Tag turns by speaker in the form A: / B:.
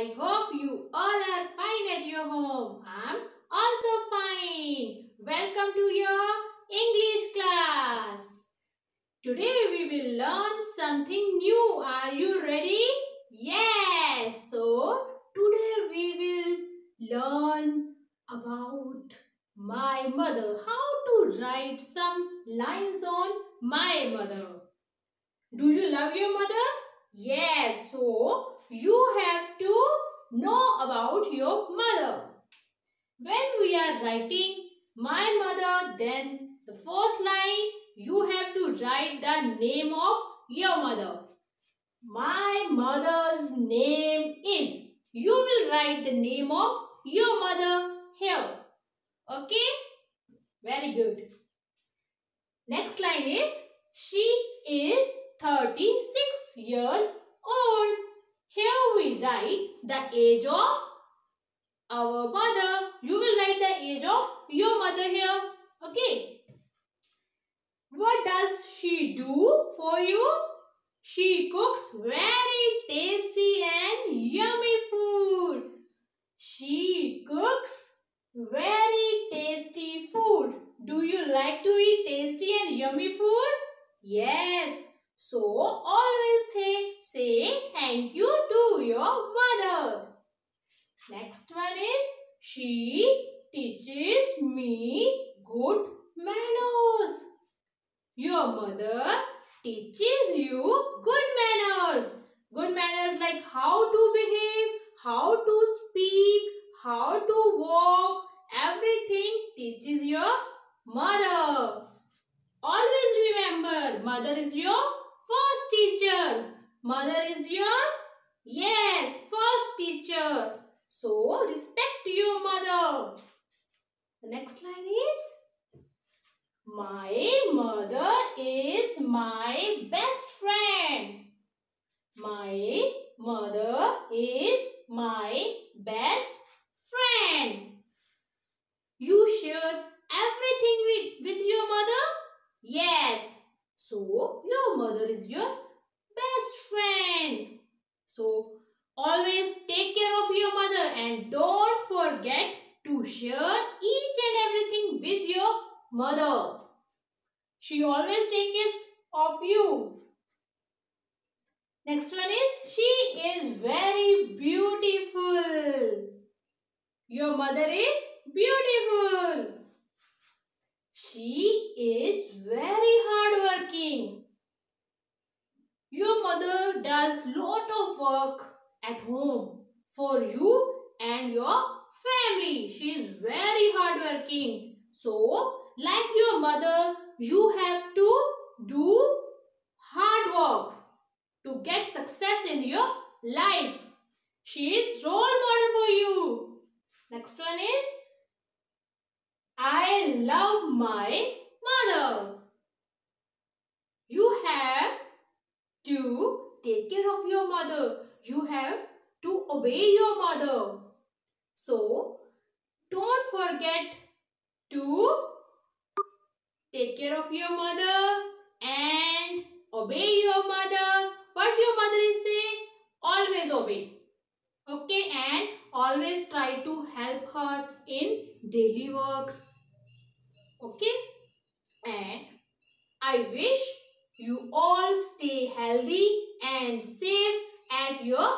A: I hope you all are fine at your home. I'm also fine. Welcome to your English class. Today we will learn something new. Are you ready? Yes. So today we will learn about my mother. How to write some lines on my mother. Do you love your mother? Yes. So you have to know about your mother. When we are writing my mother, then the first line you have to write the name of your mother. My mother's name is. You will write the name of your mother here. Okay? Very good. Next line is she is 36 years old. Here we write the age of our mother. You will write the age of your mother here. Okay. What does she do for you? She cooks very tasty and yummy food. She cooks very tasty food. Do you like to eat tasty and yummy food? Yes. So always say thank you to your mother. Next one is she teaches me good manners. Your mother teaches you good manners. Good manners like how to behave, how to speak, how to walk. Everything teaches your mother. Always remember, mother is your first teacher. Mother is your, first teacher. So, respect your mother. The next line is, my mother is my best friend. My mother is my best friend. You share everything with your mother? Yes. So, your mother is your best friend. So, always take care of your mother and don't forget to share each and everything with your mother. She always takes care of you. Next one is, she is very beautiful. Your mother is beautiful. She is very hardworking. Your mother does lot of work at home for you and your family. She is very hardworking. So, like your mother, you have to do hard work to get success in your life. She is role model for you. Next one is, I love my mother. You have to take care of your mother. You have to obey your mother. So, don't forget to take care of your mother and obey your mother. What your mother is saying, always obey. Okay, and always try to help her in daily works. Okay, and I wish you all stay healthy and safe at your